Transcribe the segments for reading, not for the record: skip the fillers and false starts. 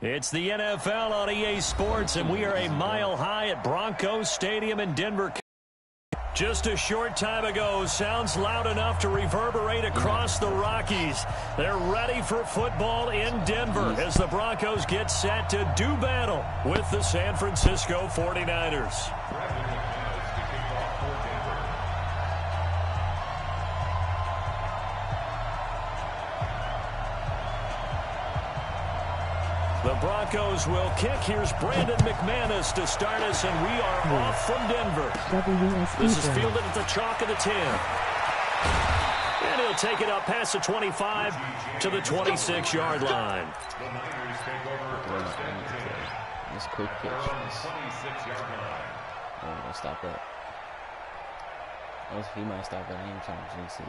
It's the NFL on EA Sports, and we are a mile high at Broncos Stadium in Denver. Just a short time ago, sounds loud enough to reverberate across the Rockies. They're ready for football in Denver as the Broncos get set to do battle with the San Francisco 49ers. The Broncos will kick. Here's Brandon McManus to start us, and we are off from Denver. This is fielded at the chalk of the 10. And he'll take it up past the 25 to the 26-yard line. This quick pitch. Don't stop that. He might stop that. I ain't trying to jinx it.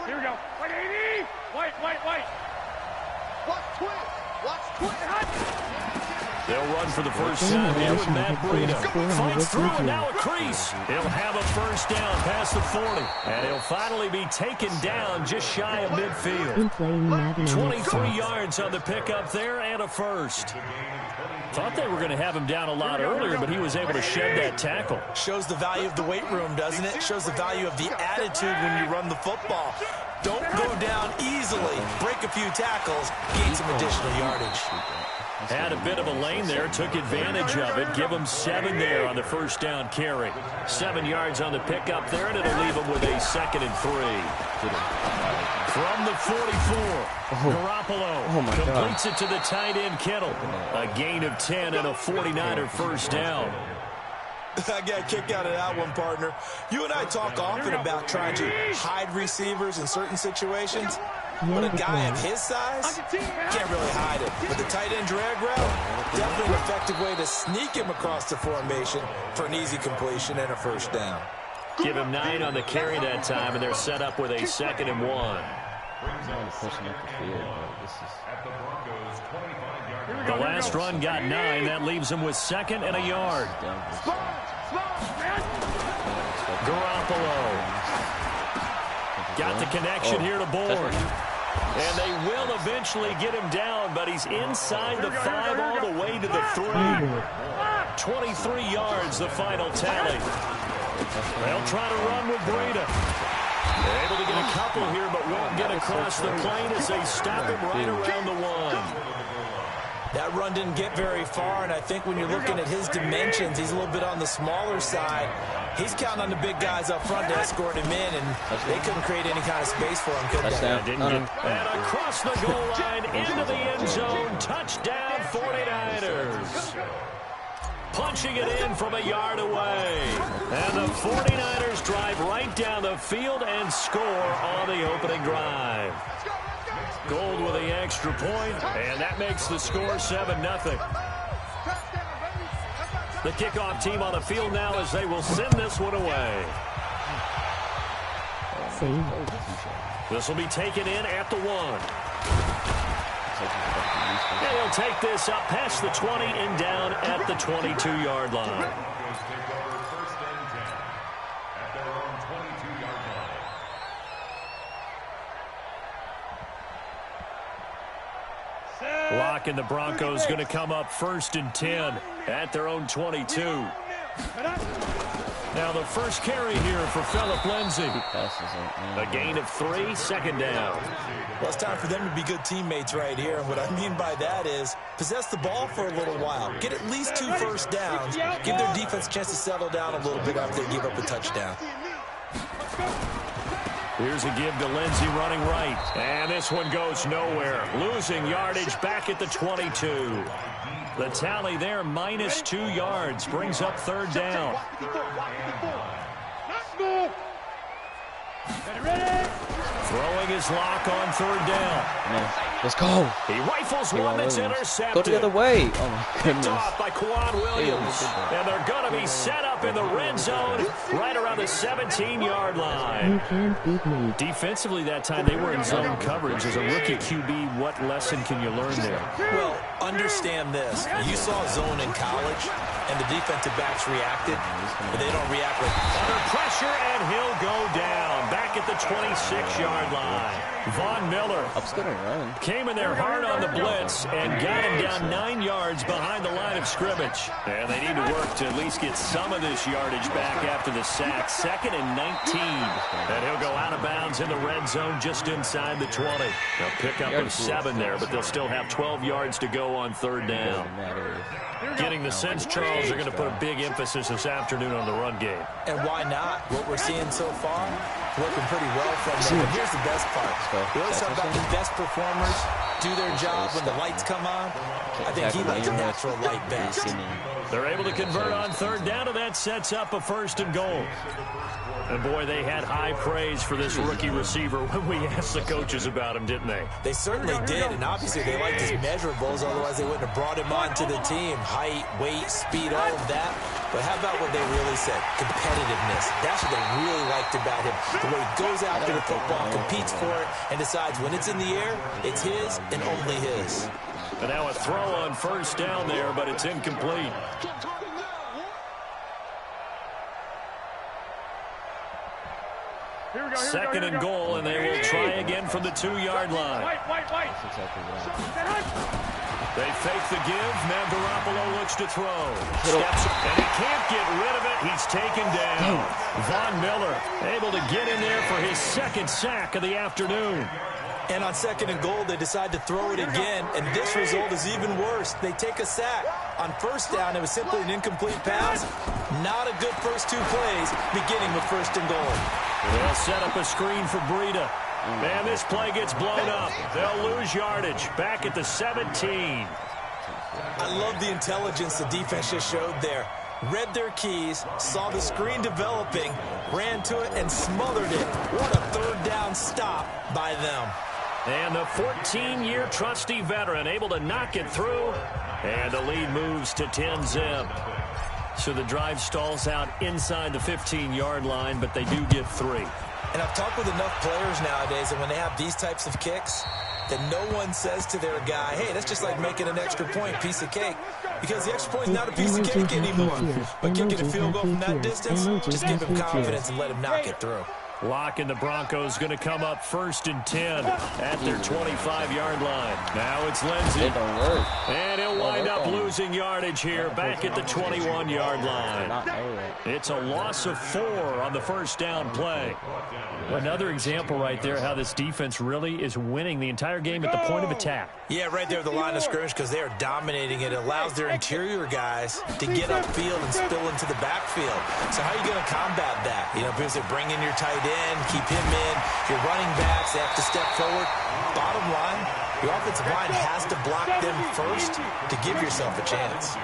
Here we go. Wait, 80! Wait! Watch twist! They'll run for the first time here with Matt Breida. Fights through and now a crease. He'll have a first down past the 40. And he'll finally be taken down just shy of midfield. 23 yards on the pickup there and a first. Thought they were going to have him down a lot earlier, but he was able to shed that tackle. Shows the value of the weight room, doesn't it? Shows the value of the attitude when you run the football. Don't go down easily. Break a few tackles. Gain some additional yardage. Had a bit of a lane there. Took advantage of it. Give him 7 there on the first down carry. 7 yards on the pickup there, and it'll leave him with a 2nd and 3. From the 44, Garoppolo completes it to the tight end, Kittle. A gain of 10 and a 49er first down. I got a kick out of that one, partner. You and I talk often about trying to hide receivers in certain situations. But a guy of his size can't really hide it. But the tight end drag route, definitely an effective way to sneak him across the formation for an easy completion and a first down. Give him 9 on the carry that time, and they're set up with a 2nd and 1. The last run got 9. That leaves him with 2nd and a yard. Garoppolo got the connection here to Bourne. And they will eventually get him down, but he's inside the 5 all the way to the 3. 23 yards, the final tally. They'll try to run with Breida. They're able to get a couple here, but won't get across the plane as they stop him right around the 1. That run didn't get very far, and I think when you're looking at his dimensions, he's a little bit on the smaller side. He's counting on the big guys up front to escort him in, and they couldn't create any kind of space for him, could they? And across the goal line, into the end zone, touchdown 49ers. Punching it in from a yard away. And the 49ers drive right down the field and score on the opening drive. Gold with the extra point, and that makes the score 7-0. The kickoff team on the field now as they will send this one away. This will be taken in at the 1. And he'll take this up past the 20 and down at the 22-yard line. Lock and the Broncos going to come up 1st and 10 at their own 22. Now the first carry here for Phillip Lindsay. A gain of 3, 2nd down. Well, it's time for them to be good teammates right here. And what I mean by that is possess the ball for a little while. Get at least 2 first downs. Give their defense a chance to settle down a little bit after they give up a touchdown. Here's a give to Lindsay running right. And this one goes nowhere. Losing yardage back at the 22. The tally there, minus 2 yards. Brings up 3rd down. Throwing his lock on 3rd down. Let's go. He rifles one that's intercepted. Go the other way. Oh, my goodness. Picked off by Quan Williams. And they're going to be set up in the red zone right around the 17-yard line. Defensively that time, they were in zone coverage. As a rookie QB, what lesson can you learn there? Well, understand this. You saw zone in college, and the defensive backs reacted, but they don't react with under pressure, and he'll go down. Back back at the 26-yard line. Von Miller came in there hard on the blitz and got him down 9 yards behind the line of scrimmage. And they need to work to at least get some of this yardage back after the sack. 2nd and 19. And he'll go out of bounds in the red zone just inside the 20. They'll pick up a 7 there, but they'll still have 12 yards to go on 3rd down. Getting the sense, Charles, are going to put a big emphasis this afternoon on the run game. And why not? What we're seeing so far, working pretty well from them. And here's the best part. We always talk about the best performers do their job when the lights come on. I think he likes natural light best. They're able to convert on 3rd down, and that sets up a 1st and goal. And, boy, they had high praise for this rookie receiver when we asked the coaches about him, didn't they? They certainly did, and obviously they liked his measurables, otherwise they wouldn't have brought him onto the team. Height, weight, speed, all of that. But how about what they really said? Competitiveness. That's what they really liked about him. The way he goes after the football, competes for it, and decides when it's in the air, it's his and only his. And now a throw on 1st down there, but it's incomplete. Second and goal, and they will try again from the 2-yard line. They fake the give. Now Garoppolo looks to throw. Steps, and he can't get rid of it. He's taken down. Von Miller able to get in there for his 2nd sack of the afternoon. And on 2nd and goal, they decide to throw it again, and this result is even worse. They take a sack. On 1st down, it was simply an incomplete pass. Not a good first 2 plays, beginning with 1st and goal. They'll set up a screen for Breida. And this play gets blown up. They'll lose yardage. Back at the 17. I love the intelligence the defense just showed there. Read their keys, saw the screen developing, ran to it, and smothered it. What a 3rd down stop by them. And the 14-year trusty veteran able to knock it through. And the lead moves to 10-zip. So the drive stalls out inside the 15-yard line, but they do get 3. And I've talked with enough players nowadays, and when they have these types of kicks, that no one says to their guy, hey, that's just like making an extra point, piece of cake. Because the extra point is not a piece of cake anymore. But kicking a field goal from that distance, just give him confidence and let him knock it through. Lock and the Broncos going to come up 1st and 10 at their 25-yard line. Now it's Lindsey. And he'll wind up losing yardage here back at the 21-yard line. It's a loss of 4 on the 1st down play. Another example right there how this defense really is winning the entire game at the point of attack. Yeah, right there at the line of scrimmage because they are dominating it. It allows their interior guys to get upfield and spill into the backfield. So how are you going to combat that? You know, because they bring in your tight end, keep him in. Your running backs, they have to step forward. Bottom line, your offensive line has to block them first to give yourself a chance.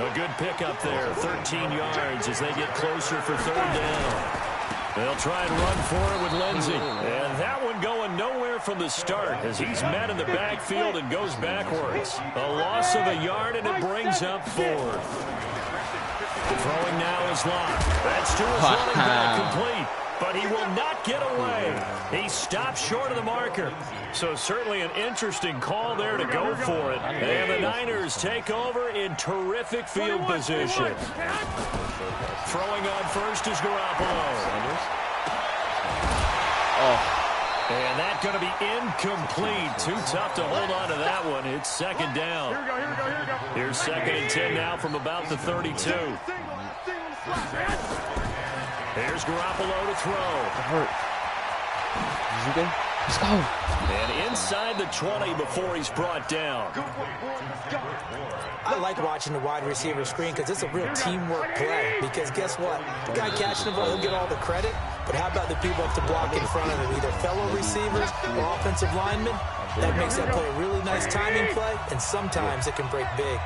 A good pickup there, 13 yards as they get closer for 3rd down. They'll try and run for it with Lindsey. And that one going nowhere from the start as he's met in the backfield and goes backwards. A loss of a yard, and it brings up 4th. Throwing now is Locke. That's to his running back complete. But he will not get away. He stopped short of the marker. So certainly an interesting call there to go for it. And the Niners take over in terrific field position. Throwing on 1st is Garoppolo. And that's going to be incomplete. Too tough to hold on to that one. It's 2nd down. Here's 2nd and 10 now from about the 32. Here's Garoppolo to throw. Let's go. And inside the 20 before he's brought down. I like watching the wide receiver screen because it's a real teamwork play. Because guess what? The guy catching the ball, he'll get all the credit. But how about the people up to block in front of him? Either fellow receivers or offensive linemen. That makes that play a really nice timing play. And sometimes it can break big.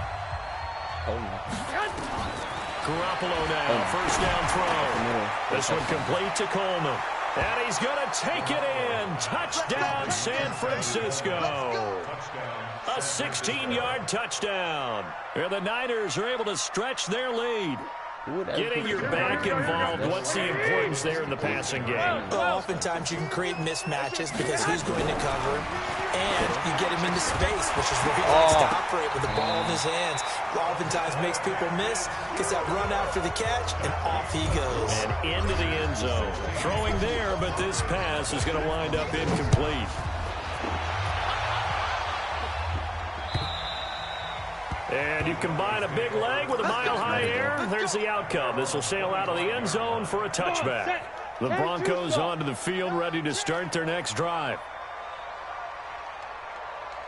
Garoppolo now, 1st down throw. This one complete to Coleman. And he's going to take it in. Touchdown, San Francisco. A 16-yard touchdown. And the Niners are able to stretch their lead. Getting your back involved, what's the importance there in the passing game? Well, oftentimes you can create mismatches because who's going to cover him, and you get him into space, which is where he likes to operate with the ball in his hands. Oftentimes makes people miss, gets that run after the catch, and off he goes. And into the end zone. Throwing there, but this pass is going to wind up incomplete. And you combine a big leg with a mile-high air, there's the outcome. This will sail out of the end zone for a touchback. The Broncos onto the field, ready to start their next drive.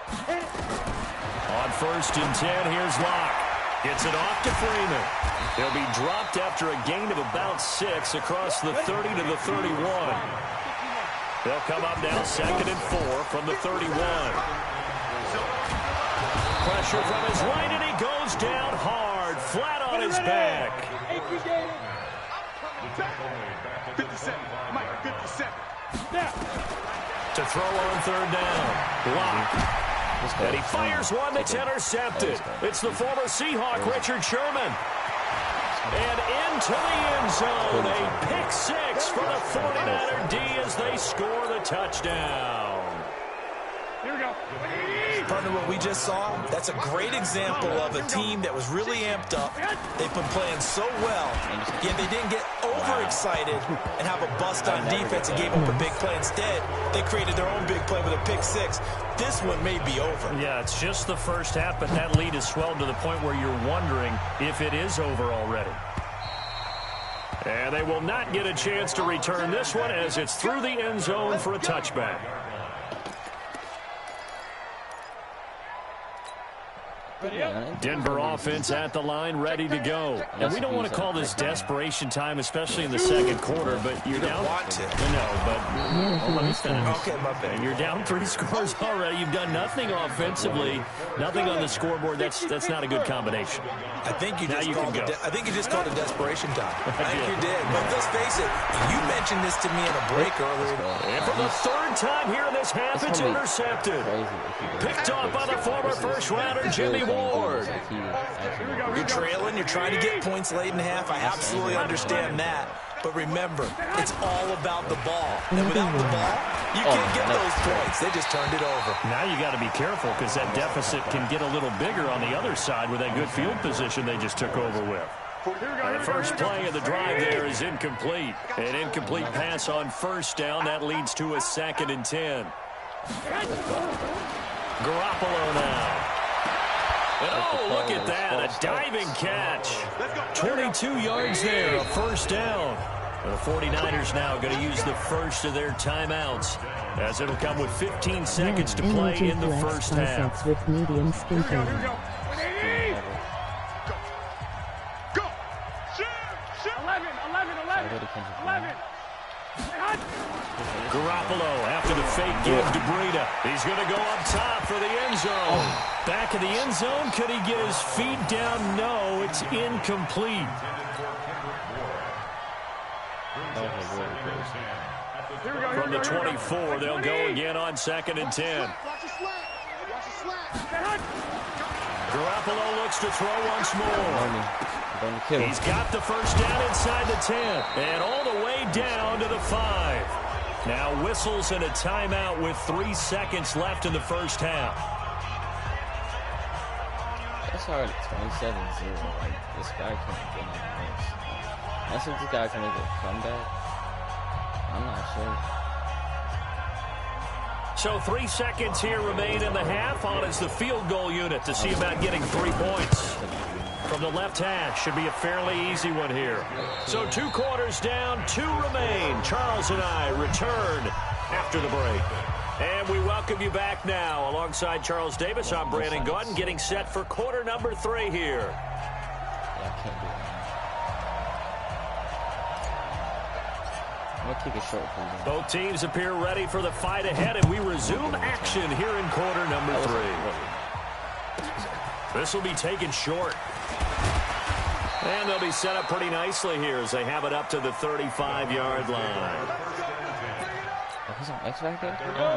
On 1st and 10, here's Locke. Gets it off to Freeman. He'll be dropped after a gain of about 6 across the 30 to the 31. They'll come up now 2nd and 4 from the 31. Pressure from his right, and he goes down hard, flat on his back. 57. Mike, 57. To throw on 3rd down. Locke. And he fires one that's intercepted. It's the former Seahawk, Richard Sherman. And into the end zone, a pick 6 for the 49er D as they score the touchdown. Here we go. Partner, what we just saw, that's a great example of a team that was really amped up. They've been playing so well, yet they didn't get overexcited and have a bust on defense and gave up a big play. Instead, they created their own big play with a pick 6. This one may be over. Yeah, it's just the first half, but that lead has swelled to the point where you're wondering if it is over already. And they will not get a chance to return this one as it's through the end zone for a touchback. Denver offense at the line, ready to go. And we don't want to call this desperation time, especially in the second quarter, but you're down. Want to. No, but let me finish. Okay, my bad. You're down 3 scores already. You've done nothing offensively, nothing on the scoreboard. That's not a good combination. I think you just called it desperation time. I think did. you did. But let's face it, you mentioned this to me in a break earlier. And for the 3rd time here in this half, it's intercepted. Picked off by the former first-rounder Jimmy Ward. You're trailing. You're trying to get points late in the half. I absolutely understand that. But remember, it's all about the ball. And without the ball, you can't get those points. They just turned it over. Now you got to be careful because that deficit can get a little bigger on the other side with that good field position they just took over with. And the first play of the drive there is incomplete. An incomplete pass on 1st down. That leads to a 2nd and 10. Garoppolo now. And oh, look at that, a diving catch. 22 yards there, a 1st down. The 49ers now going to use the first of their timeouts, as it'll come with 15 seconds to play in the first half. With medium skin tone. Go. 11. Garoppolo after the fake give to Breida. He's going to go up top for the end zone. Back in the end zone. Could he get his feet down? No, it's incomplete. From the 24, they'll go again on 2nd and 10. Garoppolo looks to throw once more. He's got the first down inside the 10 and all the way down to the 5. Now whistles and a timeout with 3 seconds left in the first half. That's already 27-0. Like, this guy can't get any points. Unless if this guy can make a comeback, I'm not sure. So 3 seconds here remain in the half. On is the field goal unit to see about getting 3 points. From the left hash, should be a fairly easy one here. So 2 quarters down, 2 remain. Charles and I return after the break. And we welcome you back now. Alongside Charles Davis, I'm Brandon Gaudin, getting set for quarter number 3 here. Yeah, I can't do that. I'm going to kick it short, please. Both teams appear ready for the fight ahead, and we resume action here in quarter number 3. This will be taken short. And they'll be set up pretty nicely here as they have it up to the 35-yard line.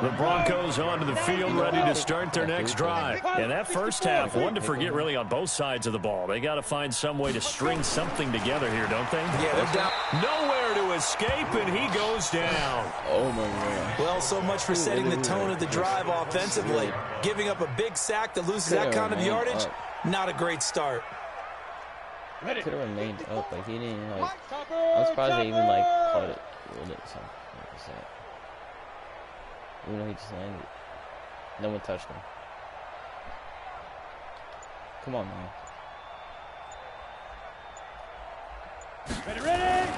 The Broncos onto the field ready to start their next drive. And that first half, one to forget really on both sides of the ball. They got to find some way to string something together here, don't they? Yeah, they're down. Nowhere to escape, and he goes down. Oh, my God. Well, so much for setting the tone of the drive offensively. Giving up a big sack that loses that kind of yardage, not a great start. Could have remained up. Like, he didn't, like... I'm surprised they even, like, caught it. Rolled it or something. Like I said. Even though he just landed. No one touched him. Come on, man. Ready!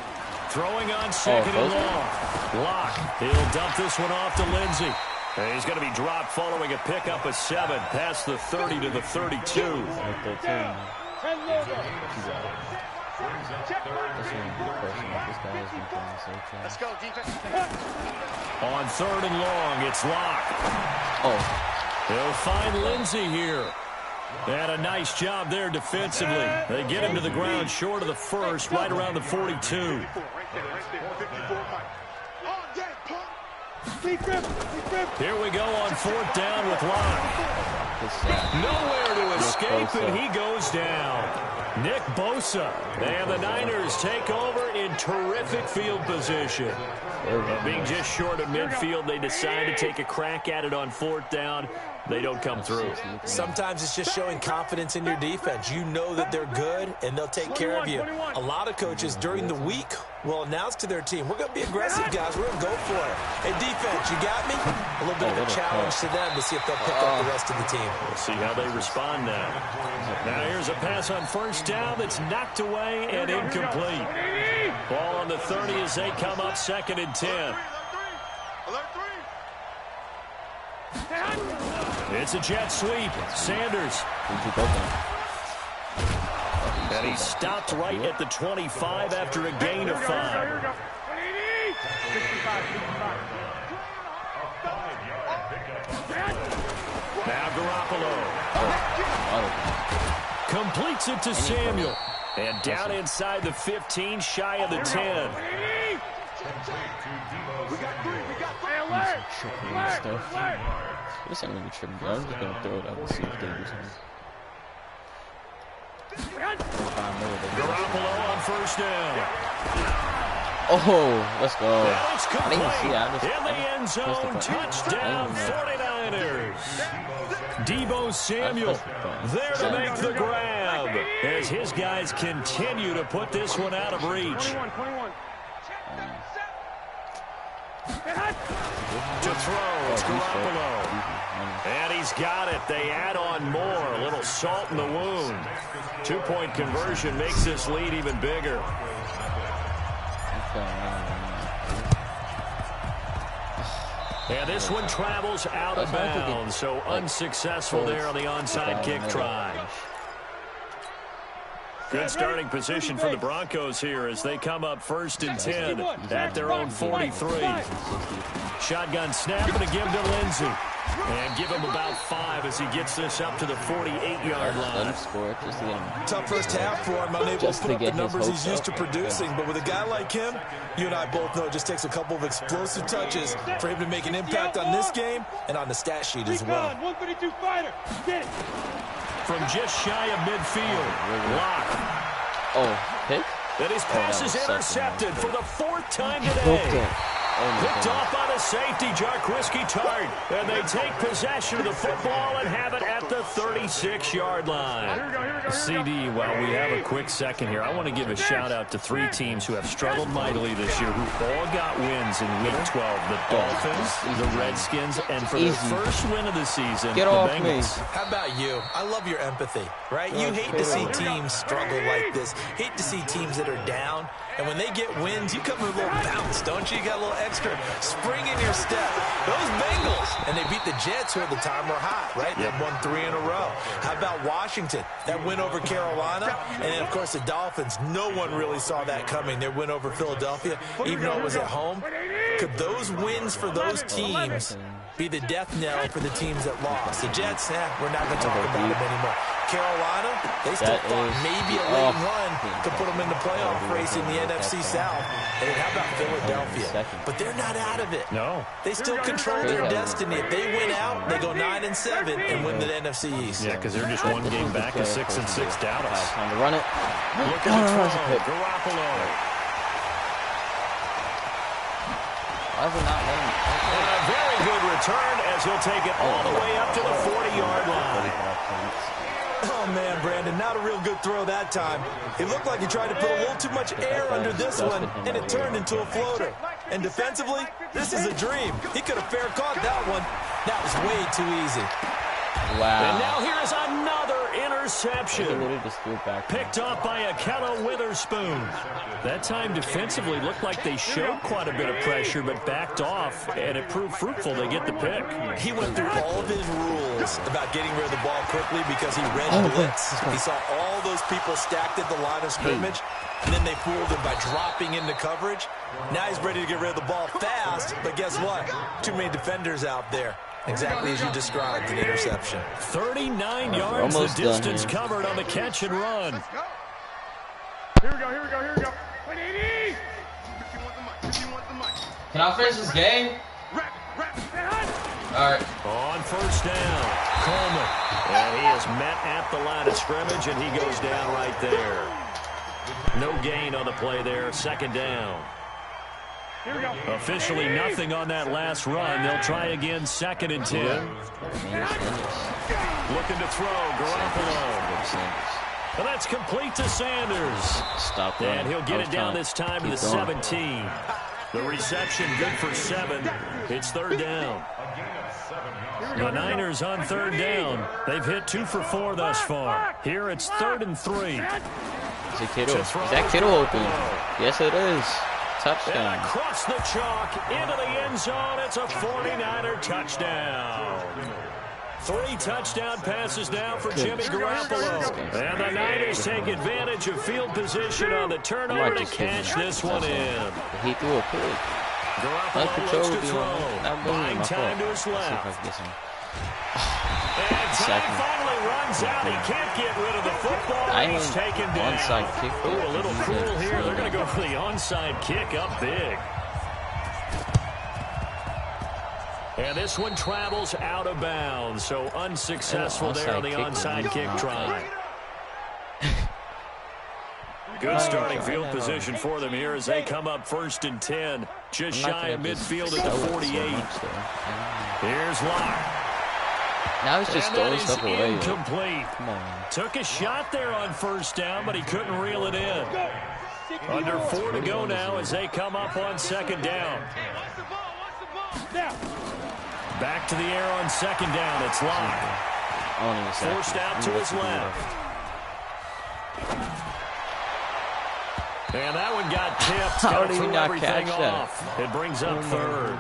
Throwing on second and long. Lock. He'll dump this one off to Lindsey. And he's going to be dropped following a pickup of 7 past the 30 to the 32. Let's go, defense. On 3rd and long, it's Lock. Oh. He'll find Lindsey here. And a nice job there defensively. They get him to the ground short of the first, right around the 42. Here we go on 4th down with Lock. Nowhere to escape, and he goes down. Nick Bosa. And the Niners take over in terrific field position. Being just short of midfield, they decide to take a crack at it on 4th down. They don't come through. Sometimes it's just showing confidence in your defense. You know that they're good, and they'll take care of you. A lot of coaches during the week will announce to their team, we're going to be aggressive, guys. We're going to go for it. Hey, defense, you got me? A little bit of a challenge to them to see if they'll pick up the rest of the team. We'll see how they respond now. Now here's a pass on 1st down that's knocked away and incomplete. Ball on the 30 as they come up 2nd and 10. It's a jet sweep. Sanders. And he stopped right at the 25 after a gain of 5. Now Garoppolo. Completes it to Samuel. And down inside the 15, shy of the 10. This ain't gonna be tripping, bro. I'm just gonna throw it out and see if they do something. Garoppolo on 1st down. Oh, let's go. Now it's complete. I didn't even see that. In the end zone, touchdown 49ers. Deebo Samuel there to make the grab as his guys continue to put this one out of reach. To throw, it's Garoppolo. And he's got it. They add on more. A little salt in the wound. 2-point conversion makes this lead even bigger. And this one travels out of bounds, so unsuccessful there on the onside kick try. Good starting position for the Broncos here as they come up 1st and 10 at their own 43. Shotgun snap and a give to Lindsey. And give him about 5 as he gets this up to the 48-yard line. Tough first half for him, unable to put up the numbers he's used to producing. But with a guy like him, you and I both know it just takes a couple of explosive touches for him to make an impact on this game and on the stat sheet as well. From just shy of midfield, Lock. Oh, pick? And his pass is intercepted for the 4th time today. Picked off by the safety, Jarquiski Tart. And they take possession of the football and have it at the 36-yard line. CD, while we have a quick second here, I want to give a shout-out to 3 teams who have struggled mightily this year, who all got wins in Week 12. The Dolphins, the Redskins, and for their first win of the season, the Bengals. How about you? I love your empathy, right? You hate to see teams struggle like this. Hate to see teams that are down. And when they get wins, you come with a little bounce, don't you? You got a little extra spring in your step. Those Bengals, and they beat the Jets, who at the time were hot, right? They won 3 in a row. How about Washington? That win over Carolina. And then, of course, the Dolphins. No one really saw that coming. Their win over Philadelphia, even though it was at home. Could those wins for those teams be the death knell for the teams that lost? The Jets, we're not going to talk about them anymore. Carolina, they still thought maybe a late run could put them in the playoff race in the NFC South. And then how about Philadelphia? But they're not out of it. No. They still control their destiny. If they win out, they go 9-7 and win the NFC East. Yeah, because they're just one game back of 6-6 Dallas. Time to run it. Look at the throw. Garoppolo. Why is it not running? And a very good return as he'll take it all the way up to the 40-yard line. Oh, man, Brandon, not a real good throw that time. It looked like he tried to put a little too much air under this one, and it turned into a floater. And defensively, this is a dream. He could have fair caught that one. That was way too easy. Wow. And now here's another interception. Just threw it back. Picked off by Akello Witherspoon. That time defensively looked like they showed quite a bit of pressure, but backed off, and it proved fruitful to get the pick. He went through all of his rules about getting rid of the ball quickly because he read blitz. He saw all those people stacked at the line of scrimmage, and then they fooled him by dropping into coverage. Now he's ready to get rid of the ball fast, but guess what? Too many defenders out there. Exactly as you described, an interception. 39 yards the distance covered on the catch and run. Here we go. Wait, 80! Can I finish this game? All right. On first down, Coleman. And he is met at the line of scrimmage, and he goes down right there. No gain on the play there, second down. Officially nothing on that last run. They'll try again, 2nd and 10. Looking to throw, Garoppolo. And that's complete to Sanders. Stop that. And he'll get it down this time to the 17. The reception good for 7. It's 3rd down. The Niners on 3rd down. They've hit 2 for 4 thus far. Here it's 3rd and 3. Is it Kittle? Is that Kittle open? Yes, it is. Touchdown. And across the chalk into the end zone. It's a 49er touchdown. 3 touchdown passes now for Jimmy Garoppolo. And the Niners take advantage of field position on the turnover to cash this one in. He threw a pick. Garoppolo looks to throw. Buying time to his left. And time finally runs out. He can't get rid of the football. He's taken down. Onside kick. Ooh, a little cruel here. They're going to go for the onside kick up big. And this one travels out of bounds, so unsuccessful there on the onside kick try. Good starting field position for them here as they come up 1st and 10. Just shy of midfield at the 48. Here's Locke. Now he's just throwing stuff away. Incomplete. Come on. Took a shot there on 1st down, but he couldn't reel it in. Under 4 to go now as they come up on 2nd down. Back to the air on 2nd down. It's Locke. Forced out to his left. And that one got tipped. Got to throw everything off. It brings up 3rd.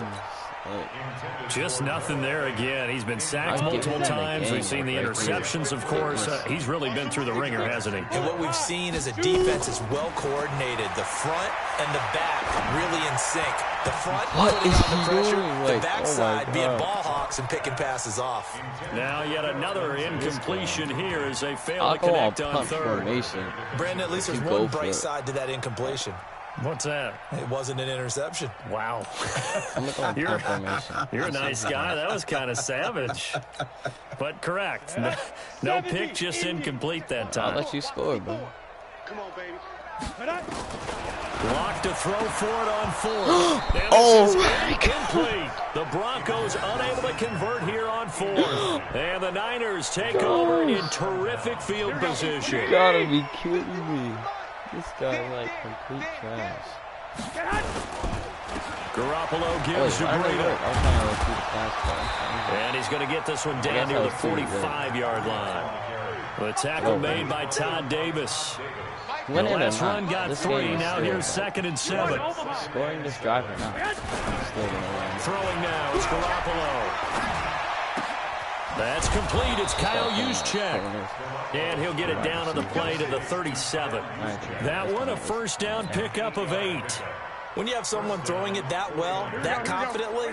Just nothing there again. He's been sacked multiple times. We've seen the interceptions, of course. He's really been through the ringer, hasn't he? And what we've seen is a defense is well coordinated. The front and the back really in sync. The front putting on the pressure, the backside being ball hawks and picking passes off. Now yet another incompletion here as they fail to connect on 3rd. Brandon, at least there's one bright side to that incompletion. What's that? It wasn't an interception. Wow. You're a nice guy. That was kind of savage. But correct. No pick, just incomplete that time. I'll let you score, bro. Come on, baby. Locked to throw for it on 4th. Oh, incomplete. The Broncos unable to convert here on 4th. And the Niners take over in terrific field position. You gotta be kidding me. This guy's like complete trash. Garoppolo gives to Breida. And he's going to get this one down near the 45-yard line. The tackle made by Todd Davis. The last run got 3. Now here's 2nd and 7. Scoring this drive or not? Throwing now. It's Garoppolo. That's complete. It's Kyle Juszczyk. And he'll get it down on the play to the 37. That one, a 1st down pickup of 8. When you have someone throwing it that well, that confidently,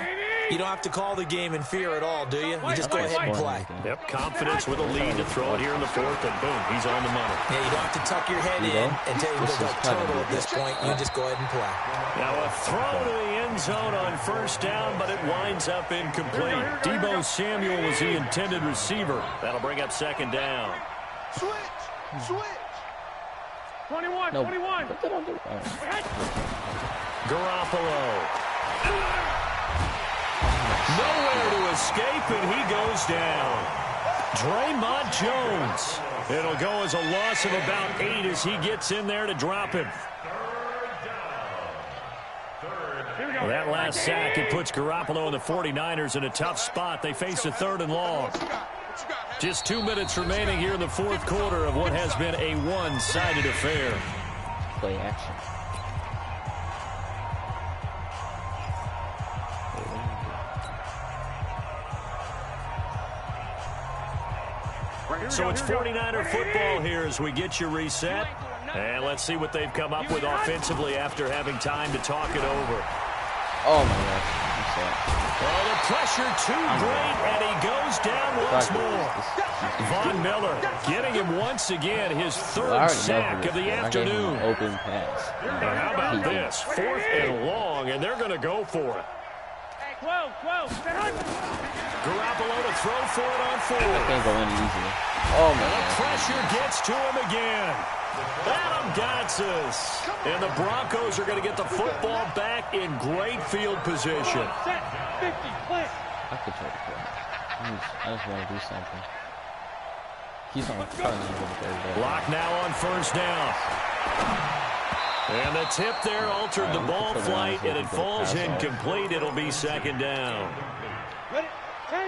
you don't have to call the game in fear at all, do you? You just go ahead and play. Yep, confidence with a lead to throw it here in the 4th, and boom, he's on the money. Yeah, you don't have to tuck your head in and take the total at this point. You just go ahead and play. Now a throw to the end zone on 1st down, but it winds up incomplete. Deebo Samuel was the intended receiver. That'll bring up 2nd down. Switch. 21. What did I do? Garoppolo. Nowhere to escape, and he goes down. Draymond Jones. It'll go as a loss of about 8 as he gets in there to drop him. Well, that last sack, it puts Garoppolo and the 49ers in a tough spot. They face a 3rd and long. Just 2 minutes remaining here in the 4th quarter of what has been a one-sided affair. Play action. So it's 49er football here as we get you reset. And let's see what they've come up with offensively after having time to talk it over. Oh, my gosh. Well, the pressure too great, and he goes down once more. Von Miller getting him once again, his 3rd sack of the afternoon. Open pass. And how about this? 4th and long, and they're going to go for it. Garoppolo to throw for it on 4. I can't go any easier. Oh, my God. The God. pressure gets to him again. Adam Gotsis. And the Broncos are going to get the football back in great field position. I could try to play. I just want to do something. He's on fire. Block now on 1st down. And the tip there altered the ball flight, and it falls incomplete. It'll be 2nd down.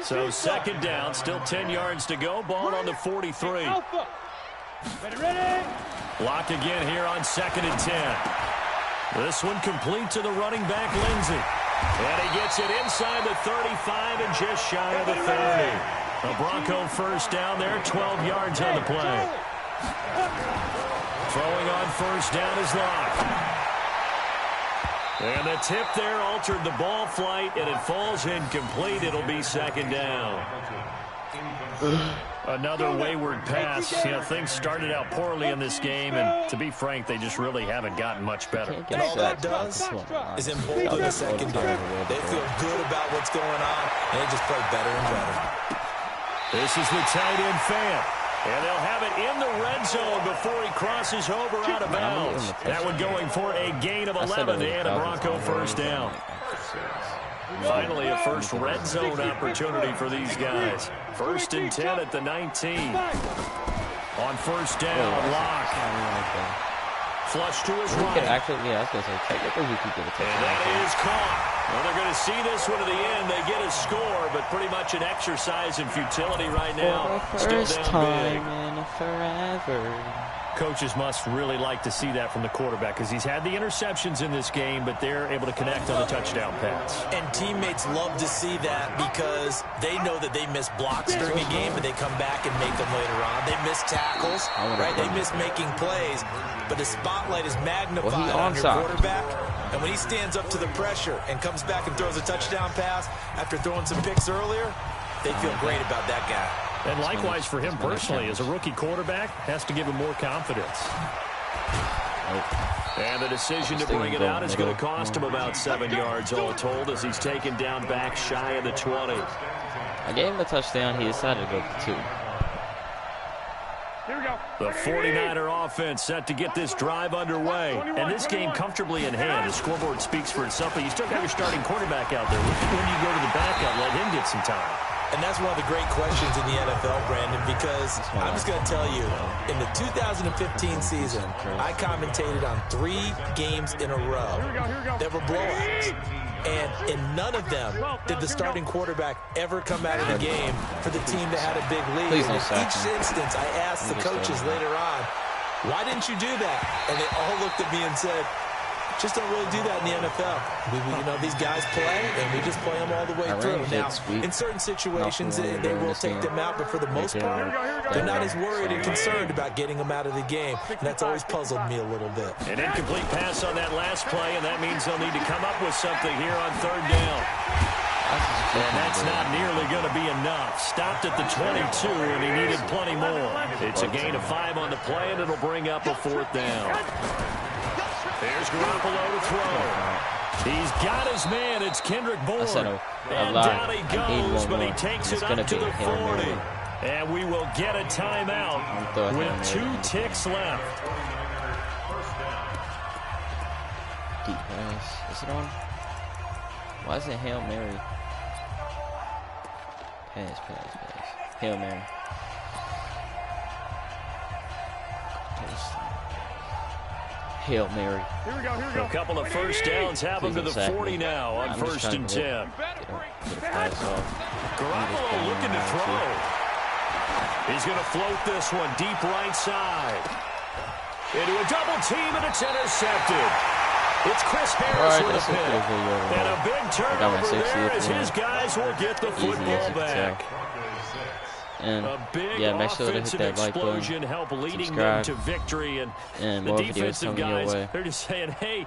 So 2nd down, still 10 yards to go. Ball on the 43. Block again here on 2nd and 10. This one complete to the running back, Lindsey. And he gets it inside the 35 and just shy of the 30. A Bronco 1st down there, 12 yards on the play. Throwing on 1st down is Locke. And the tip there altered the ball flight, and it falls incomplete. It'll be 2nd down. Another wayward pass. You know, things started out poorly in this game, and to be frank, they just really haven't gotten much better. And all that does is embolden the secondary. They feel good about what's going on, and they just play better and better. This is the tight end fan. And they'll have it in the red zone before he crosses over out of bounds. That one going for a gain of 11 and a Bronco 1st down. Finally, a first red zone opportunity for these guys. 1st and 10 at the 19. On 1st down, Locke. Flush to his right. Actually, yeah, I was going to say, technically we could get a touchdown. And that is caught. Well, they're going to see this one to the end. They get a score, but pretty much an exercise in futility right now. For the first time in forever. Coaches must really like to see that from the quarterback because he's had the interceptions in this game, but they're able to connect on the touchdown pass. And teammates love to see that because they know that they miss blocks during a game, but they come back and make them later on. They miss tackles, right? They miss making plays, but the spotlight is magnified on your quarterback. And when he stands up to the pressure and comes back and throws a touchdown pass after throwing some picks earlier, they feel great about that guy. And likewise for him personally, as a rookie quarterback, has to give him more confidence. And the decision to bring it out is going to cost him about 7 yards all told as he's taken down back shy of the 20. I gave him the touchdown. He decided to go for 2. Here we go. The 49er offense set to get this drive underway. And this game comfortably in hand. The scoreboard speaks for itself, but you still got your starting quarterback out there. When do you go to the backup, let him get some time? And that's one of the great questions in the NFL, Brandon, because I'm just going to tell you, in the 2015 season, I commentated on 3 games in a row that were blowouts. And in none of them did the starting quarterback ever come out of the game for the team that had a big lead. And in each instance, I asked the coaches later on, why didn't you do that? And they all looked at me and said, just don't really do that in the NFL. You know, these guys play, and we just play them all the way through. Now, in certain situations, they will take them out, but for the most part, they're not as worried and concerned about getting them out of the game. And that's always puzzled me a little bit. An incomplete pass on that last play, and that means they'll need to come up with something here on 3rd down. And that's not nearly going to be enough. Stopped at the 22, and he needed plenty more. It's a gain of 5 on the play, and it'll bring up a 4th down. There's Garoppolo to throw. He's got his man. It's Kendrick Bourne. And down he goes, but he takes it up to the 40. And we will get a timeout with 2 ticks left. Deep pass. Is it on? Why is it Hail Mary? Pass. Hail Mary. Hail Mary. Here we go, here we go. A couple of first downs have him to the 40 now on I'm first and 10. Get a pass off. Garoppolo looking to throw. He's going to float this one deep right side. Into a double team, and it's intercepted. It's Chris Harris with a pick. And a big turnover there as his guys will get the football back. And a big make sure to hit offensive that like explosion button, help leading subscribe, them to victory. And and the more videos defensive coming your guys, way. they're just saying, hey.